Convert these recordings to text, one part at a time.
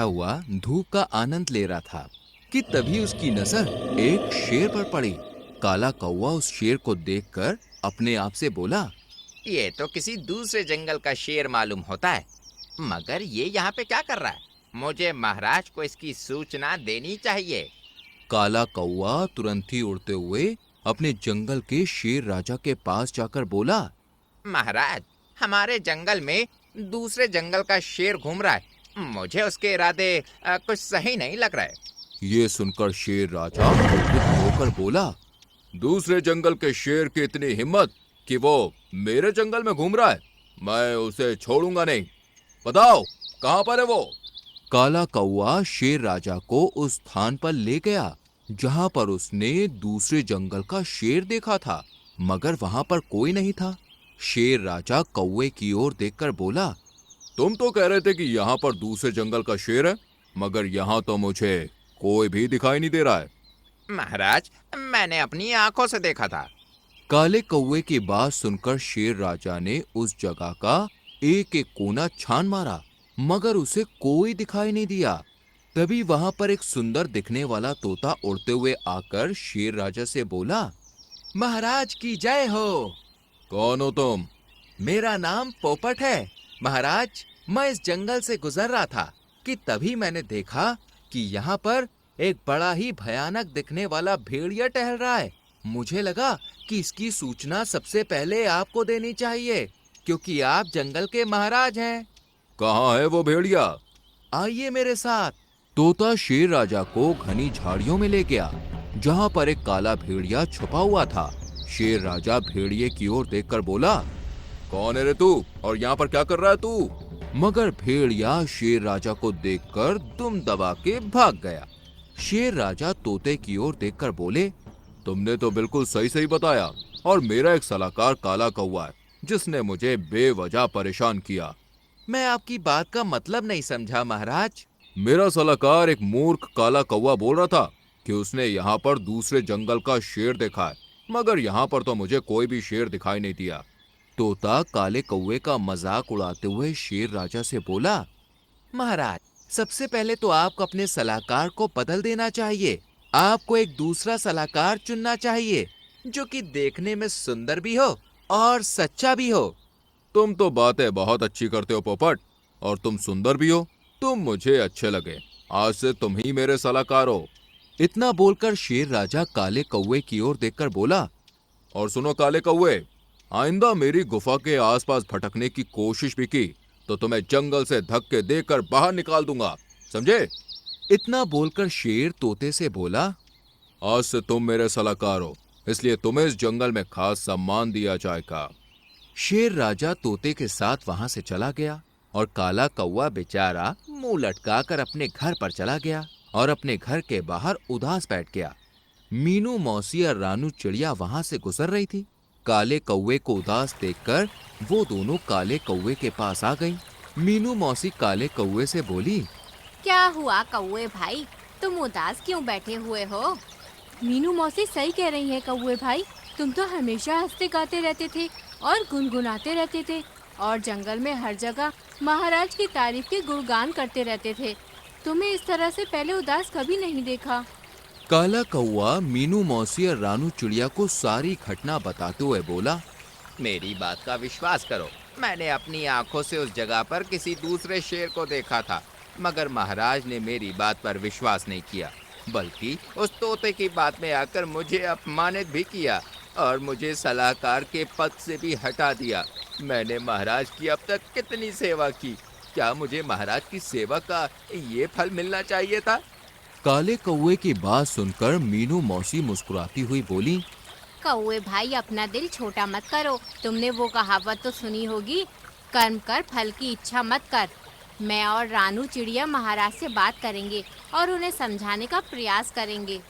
हुआ धूप का आनंद ले रहा था कि तभी उसकी नजर एक शेर पर पड़ी। काला कौवा उस शेर को देखकर अपने आप से बोला, ये तो किसी दूसरे जंगल का शेर मालूम होता है, मगर ये यहाँ पे क्या कर रहा है? मुझे महाराज को इसकी सूचना देनी चाहिए। काला कौवा तुरंत ही उड़ते हुए अपने जंगल के शेर राजा के पास जाकर बोला, महाराज, हमारे जंगल में दूसरे जंगल का शेर घूम रहा है। मुझे उसके इरादे कुछ सही नहीं लग रहा है। ये सुनकर शेर राजा क्रोधित होकर बोला, दूसरे जंगल के शेर की इतनी हिम्मत कि वो मेरे जंगल में घूम रहा है, मैं उसे छोड़ूंगा नहीं। बताओ, कहां पर है वो? काला कौवा शेर राजा को उस स्थान पर ले गया जहां पर उसने दूसरे जंगल का शेर देखा था, मगर वहां पर कोई नहीं था। शेर राजा कौवे की ओर देखकर बोला, तुम तो कह रहे थे कि यहाँ पर दूसरे जंगल का शेर है, मगर यहाँ तो मुझे कोई भी दिखाई नहीं दे रहा है। महाराज, मैंने अपनी आंखों से देखा था। काले कौवे की बात सुनकर शेर राजा ने उस जगह का एक एक कोना छान मारा, मगर उसे कोई दिखाई नहीं दिया। तभी वहां पर एक सुंदर दिखने वाला तोता उड़ते हुए आकर शेर राजा से बोला, महाराज की जय हो। कौन हो तुम? मेरा नाम पोपट है। महाराज, मैं इस जंगल से गुजर रहा था कि तभी मैंने देखा कि यहाँ पर एक बड़ा ही भयानक दिखने वाला भेड़िया टहल रहा है। मुझे लगा कि इसकी सूचना सबसे पहले आपको देनी चाहिए, क्योंकि आप जंगल के महाराज हैं। कहाँ है वो भेड़िया? आइए मेरे साथ। तोता शेर राजा को घनी झाड़ियों में ले गया, जहाँ पर एक काला भेड़िया छुपा हुआ था। शेर राजा भेड़िए की ओर देखकर बोला, कौन है रे तू, और यहाँ पर क्या कर रहा है तू? मगर भेड़िया शेर राजा को देखकर दुम दबा के भाग गया। शेर राजा तोते की ओर देखकर बोले, तुमने तो बिल्कुल सही सही बताया, और मेरा एक सलाहकार काला कौवा है जिसने मुझे बेवजह परेशान किया। मैं आपकी बात का मतलब नहीं समझा महाराज। मेरा सलाहकार एक मूर्ख काला कौवा बोल रहा था कि उसने यहाँ पर दूसरे जंगल का शेर देखा है, मगर यहाँ पर तो मुझे कोई भी शेर दिखाई नहीं दिया। तोता काले कौवे का मजाक उड़ाते हुए शेर राजा से बोला, महाराज, सबसे पहले तो आपको अपने सलाहकार को बदल देना चाहिए। आपको एक दूसरा सलाहकार चुनना चाहिए जो कि देखने में सुंदर भी हो और सच्चा भी हो। तुम तो बातें बहुत अच्छी करते हो पोपट, और तुम सुंदर भी हो। तुम मुझे अच्छे लगे। आज से तुम ही मेरे सलाहकार हो। इतना बोलकर शेर राजा काले कौवे की ओर देखकर बोला, और सुनो काले कौवे, आइंदा मेरी गुफा के आसपास भटकने की कोशिश भी की तो तुम्हें जंगल से धक्के देकर बाहर निकाल दूंगा, समझे? इतना बोलकर शेर तोते से बोला, आज से तुम मेरे सलाहकार हो, इसलिए तुम्हें इस जंगल में खास सम्मान दिया जाएगा। शेर राजा तोते के साथ वहां से चला गया और काला कौवा बेचारा मुंह लटकाकर अपने घर पर चला गया और अपने घर के बाहर उदास बैठ गया। मीनू मौसी और रानू चिड़िया वहां से गुजर रही थी। काले कौवे को उदास देखकर वो दोनों काले कौवे के पास आ गईं। मीनू मौसी काले कौवे से बोली, क्या हुआ कौवे भाई, तुम उदास क्यों बैठे हुए हो? मीनू मौसी सही कह रही है कौवे भाई, तुम तो हमेशा हंसते गाते रहते थे और गुनगुनाते रहते थे और जंगल में हर जगह महाराज की तारीफ के गुणगान करते रहते थे। तुम्हें इस तरह से पहले उदास कभी नहीं देखा। काला कौवा मीनू मौसी और रानू चिड़िया को सारी घटना बताते हुए बोला, मेरी बात का विश्वास करो, मैंने अपनी आंखों से उस जगह पर किसी दूसरे शेर को देखा था, मगर महाराज ने मेरी बात पर विश्वास नहीं किया, बल्कि उस तोते की बात में आकर मुझे अपमानित भी किया और मुझे सलाहकार के पद से भी हटा दिया। मैंने महाराज की अब तक कितनी सेवा की, क्या मुझे महाराज की सेवा का ये फल मिलना चाहिए था? काले कौवे की बात सुनकर मीनू मौसी मुस्कुराती हुई बोली, कौवे भाई, अपना दिल छोटा मत करो। तुमने वो कहावत तो सुनी होगी, कर्म कर फल की इच्छा मत कर। मैं और रानू चिड़िया महाराज से बात करेंगे और उन्हें समझाने का प्रयास करेंगे।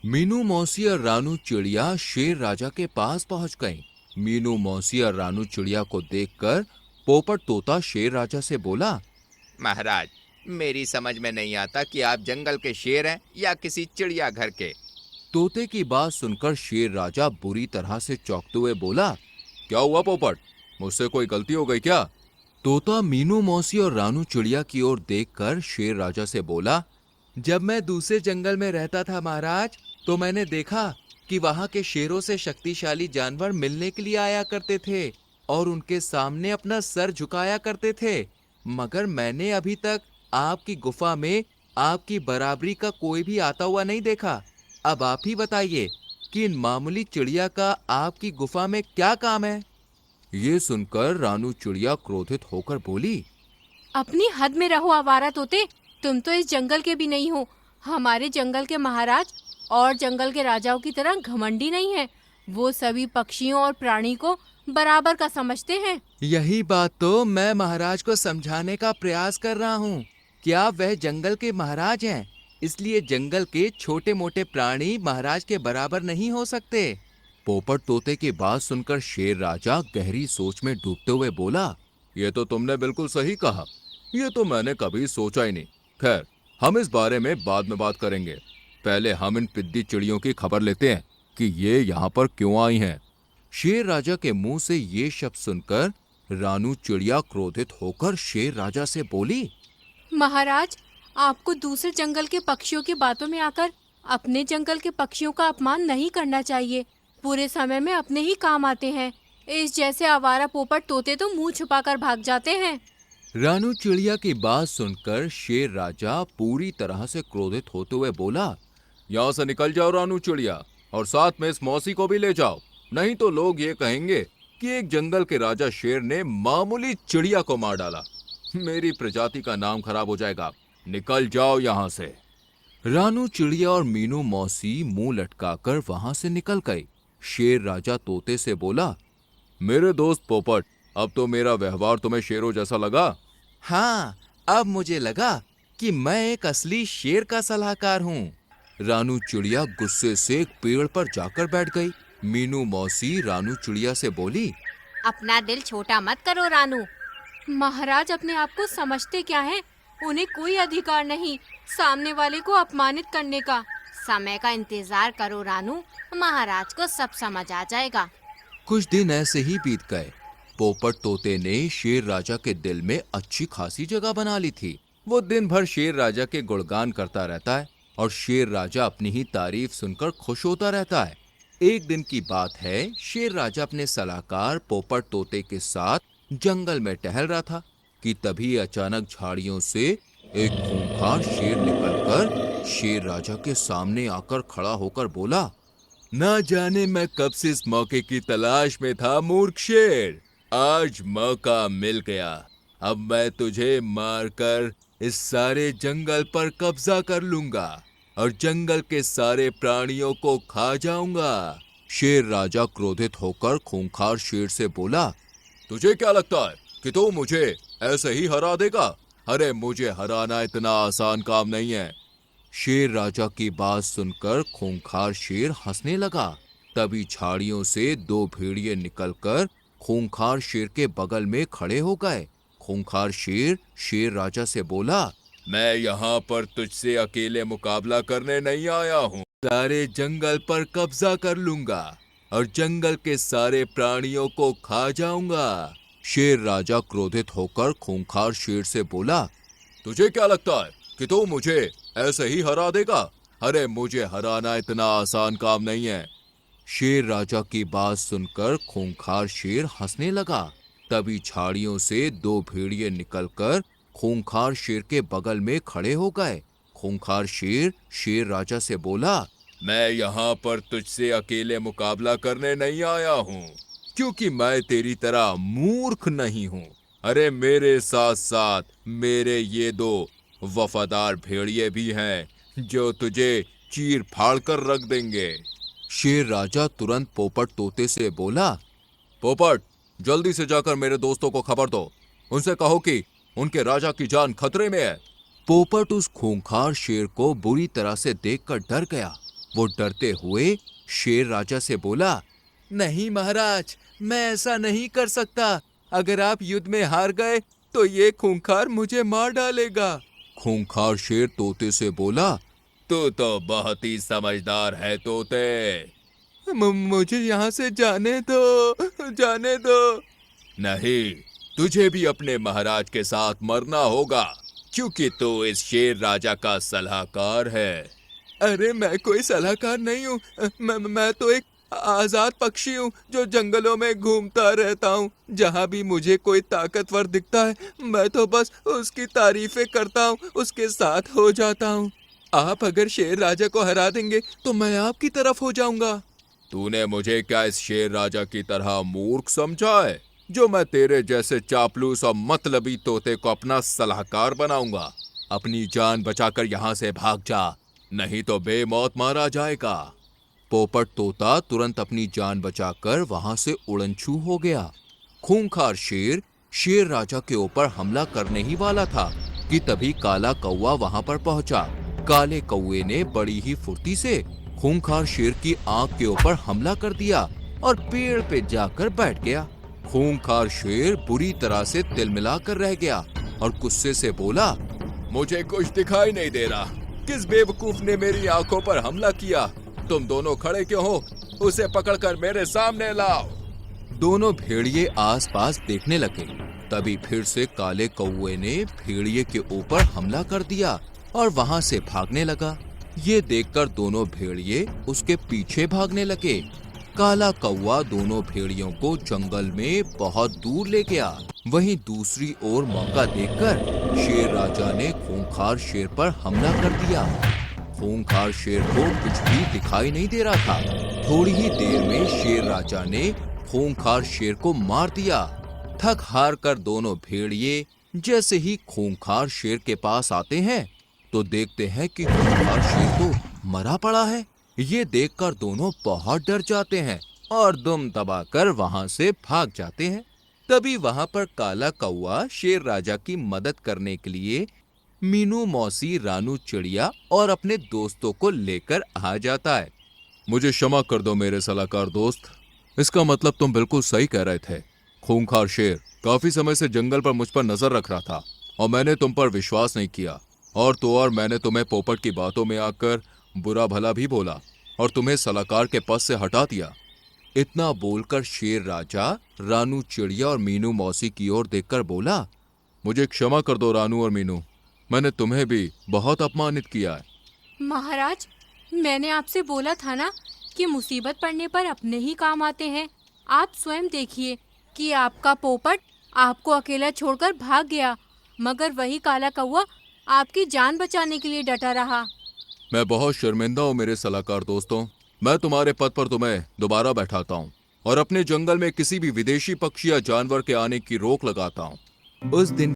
मीनू मौसी और रानू चिड़िया शेर राजा के पास पहुंच गईं। मीनू मौसी और रानू चिड़िया को देखकर पोपट तोता शेर राजा से बोला, महाराज, मेरी समझ में नहीं आता कि आप जंगल के शेर हैं या किसी चिड़िया घर के। तोते की बात सुनकर शेर राजा बुरी तरह से चौंकते हुए बोला, क्या हुआ पोपट, मुझसे कोई गलती हो गई क्या? तोता मीनू मौसी और रानू चिड़िया की ओर देखकर शेर राजा से बोला, जब मैं दूसरे जंगल में रहता था महाराज, तो मैंने देखा कि वहां के शेरों से शक्तिशाली जानवर मिलने के लिए आया करते थे और उनके सामने अपना सर झुकाया करते थे। मगर मैंने अभी तक आपकी गुफा में आपकी बराबरी का कोई भी आता हुआ नहीं देखा। अब आप ही बताइए कि इन मामूली चिड़िया का आपकी गुफा में क्या काम है? ये सुनकर रानू चिड़िया क्रोधित होकर बोली, अपनी हद में रहो आवारा तोते, तुम तो इस जंगल के भी नहीं हो। हमारे जंगल के महाराज और जंगल के राजाओं की तरह घमंडी नहीं है। वो सभी पक्षियों और प्राणी को बराबर का समझते हैं। यही बात तो मैं महाराज को समझाने का प्रयास कर रहा हूँ। क्या वह जंगल के महाराज हैं, इसलिए जंगल के छोटे मोटे प्राणी महाराज के बराबर नहीं हो सकते। पोपट तोते की बात सुनकर शेर राजा गहरी सोच में डूबते हुए बोला, ये तो तुमने बिल्कुल सही कहा। ये तो मैंने कभी सोचा ही नहीं। खैर, हम इस बारे में बाद में बात करेंगे। पहले हम इन पिद्दी चिड़ियों की खबर लेते हैं कि ये यहाँ पर क्यों आई हैं। शेर राजा के मुंह से ये शब्द सुनकर रानू चिड़िया क्रोधित होकर शेर राजा से बोली, महाराज, आपको दूसरे जंगल के पक्षियों की बातों में आकर अपने जंगल के पक्षियों का अपमान नहीं करना चाहिए। पूरे समय में अपने ही काम आते हैं। इस जैसे आवारा पोपट तोते तो मुंह छुपाकर भाग जाते हैं। रानू चिड़िया की बात सुनकर शेर राजा पूरी तरह से क्रोधित होते हुए बोला, यहाँ से निकल जाओ रानू चिड़िया, और साथ में इस मौसी को भी ले जाओ। नहीं तो लोग ये कहेंगे कि एक जंगल के राजा शेर ने मामूली चिड़िया को मार डाला। मेरी प्रजाति का नाम खराब हो जाएगा। निकल जाओ यहाँ से। रानू चिड़िया और मीनू मौसी मुंह लटकाकर वहां से निकल गए। शेर राजा तोते से बोला, मेरे दोस्त पोपट, अब तो मेरा व्यवहार तुम्हें शेरों जैसा लगा? हाँ, अब मुझे लगा कि मैं एक असली शेर का सलाहकार हूँ। रानू चिड़िया गुस्से से एक पेड़ पर जाकर बैठ गई। मीनू मौसी रानू चिड़िया से बोली, अपना दिल छोटा मत करो रानू। महाराज अपने आप को समझते क्या हैं? उन्हें कोई अधिकार नहीं सामने वाले को अपमानित करने का। समय का इंतजार करो रानू, महाराज को सब समझ आ जाएगा। कुछ दिन ऐसे ही बीत गए। पोपट तोते ने शेर राजा के दिल में अच्छी खासी जगह बना ली थी। वो दिन भर शेर राजा के गुणगान करता रहता है और शेर राजा अपनी ही तारीफ सुनकर खुश होता रहता है। एक दिन की बात है, शेर राजा अपने सलाहकार पोपट तोते के साथ जंगल में टहल रहा था कि तभी अचानक झाड़ियों से एक खूंखार शेर निकलकर शेर राजा के सामने आकर खड़ा होकर बोला, ना जाने मैं कब से इस मौके की तलाश में था मूर्ख शेर। आज मौका मिल गया। अब मैं तुझे मारकर इस सारे जंगल पर कब्जा कर लूंगा और जंगल के सारे प्राणियों को खा जाऊंगा। शेर राजा क्रोधित होकर खूंखार शेर से बोला, तुझे क्या लगता है कि तू मुझे ऐसे ही हरा देगा? अरे मुझे हराना इतना आसान काम नहीं है। शेर राजा की बात सुनकर खूंखार शेर हंसने लगा। तभी झाड़ियों से दो भेड़िए निकलकर खूंखार शेर के बगल में खड़े हो गए। खूंखार शेर शेर राजा से बोला, मैं यहाँ पर तुझसे अकेले मुकाबला करने नहीं आया हूँ। सारे जंगल पर कब्जा कर लूंगा और जंगल के सारे प्राणियों को खा जाऊंगा। शेर राजा क्रोधित होकर खूंखार शेर से बोला, तुझे क्या लगता है कि तू मुझे ऐसे ही हरा देगा? अरे मुझे हराना इतना आसान काम नहीं है। शेर राजा की बात सुनकर खूंखार शेर हंसने लगा। तभी झाड़ियों से दो भेड़िए निकलकर खूंखार शेर के बगल में खड़े हो गए। खूंखार शेर शेर राजा से बोला, मैं यहाँ पर तुझसे अकेले मुकाबला करने नहीं आया हूँ, क्योंकि मैं तेरी तरह मूर्ख नहीं हूँ। अरे मेरे साथ साथ मेरे ये दो वफादार भेड़िए भी हैं जो तुझे चीर फाड़ कर रख देंगे। शेर राजा तुरंत पोपट तोते से बोला, पोपट, जल्दी से जाकर मेरे दोस्तों को खबर दो। उनसे कहो कि उनके राजा की जान खतरे में है। पोपट उस खूंखार शेर को बुरी तरह से देखकर डर गया। वो डरते हुए शेर राजा से बोला, नहीं महाराज, मैं ऐसा नहीं कर सकता। अगर आप युद्ध में हार गए तो ये खूंखार मुझे मार डालेगा। खूंखार शेर तोते से बोला, तू तो बहुत ही समझदार है तोते। मुझे यहाँ से जाने दो, जाने दो। नहीं, तुझे भी अपने महाराज के साथ मरना होगा, क्योंकि तू इस शेर राजा का सलाहकार है। अरे मैं कोई सलाहकार नहीं हूँ। मैं तो एक आजाद पक्षी हूँ जो जंगलों में घूमता रहता हूँ। जहाँ भी मुझे कोई ताकतवर दिखता है मैं तो बस उसकी तारीफें करता हूँ, उसके साथ हो जाता हूँ। आप अगर शेर राजा को हरा देंगे तो मैं आपकी तरफ हो जाऊंगा। तूने मुझे क्या इस शेर राजा की तरह मूर्ख समझा है, जो मैं तेरे जैसे चापलूस और मतलबी तोते को अपना सलाहकार बनाऊंगा? अपनी जान बचाकर यहाँ से भाग जा, नहीं तो बेमौत मारा जाएगा। पोपट तोता तुरंत अपनी जान बचाकर वहां से उड़नछू हो गया। खूंखार शेर शेर राजा के ऊपर हमला करने ही वाला था कि तभी काला कौवा वहां पर पहुंचा। काले कौवे ने बड़ी ही फुर्ती से खूंखार शेर की आंख के ऊपर हमला कर दिया और पेड़ पे जाकर बैठ गया। खूंखार शेर बुरी तरह से तिलमिलाकर रह गया और गुस्से से बोला, मुझे कुछ दिखाई नहीं दे रहा। किस बेवकूफ ने मेरी आंखों पर हमला किया? तुम दोनों खड़े क्यों हो? उसे पकड़कर मेरे सामने लाओ। दोनों भेड़िए आसपास देखने लगे। तभी फिर से काले कौवे ने भेड़िए के ऊपर हमला कर दिया और वहां से भागने लगा। ये देखकर दोनों भेड़िए उसके पीछे भागने लगे। काला कौवा दोनों भेड़ियों को जंगल में बहुत दूर ले गया। वहीं दूसरी ओर मौका देखकर शेर राजा ने खूंखार शेर पर हमला कर दिया। खूंखार शेर को कुछ भी दिखाई नहीं दे रहा था। थोड़ी ही देर में शेर राजा ने खूंखार शेर को मार दिया। थक हार कर दोनों भेड़िए जैसे ही खूंखार शेर के पास आते हैं तो देखते हैं कि खूंखार शेर तो मरा पड़ा है। ये देखकर दोनों बहुत डर जाते हैं और दुम दबाकर वहां से भाग जाते हैं। तभी वहां पर काला कौवा शेर राजा की मदद करने के लिए मीनू मौसी, रानू चिड़िया और अपने दोस्तों को लेकर आ जाता है। मुझे क्षमा कर दो मेरे सलाहकार दोस्त, इसका मतलब तुम बिल्कुल सही कह रहे थे। खूंखार शेर काफी समय से जंगल पर मुझ पर नजर रख रहा था और मैंने तुम पर विश्वास नहीं किया। और मैंने तुम्हें पोपट की बातों में आकर बुरा भला भी बोला और तुम्हें सलाहकार के पद से हटा दिया। इतना बोलकर शेर राजा रानू चिड़िया और मीनू मौसी की ओर देखकर बोला, मुझे क्षमा कर दो रानू और मीनू, मैंने तुम्हें भी बहुत अपमानित किया है। महाराज, मैंने आपसे बोला था ना कि मुसीबत पड़ने पर अपने ही काम आते हैं। आप स्वयं देखिए कि आपका पोपट आपको अकेला छोड़कर भाग गया, मगर वही काला कौवा आपकी जान बचाने के लिए डटा रहा। मैं बहुत शर्मिंदा हूँ मेरे सलाहकार दोस्तों। मैं तुम्हारे पद पर तुम्हें दोबारा बैठाता हूँ और अपने जंगल में किसी भी विदेशी पक्षी या जानवर के आने की रोक लगाता हूँ। उस दिन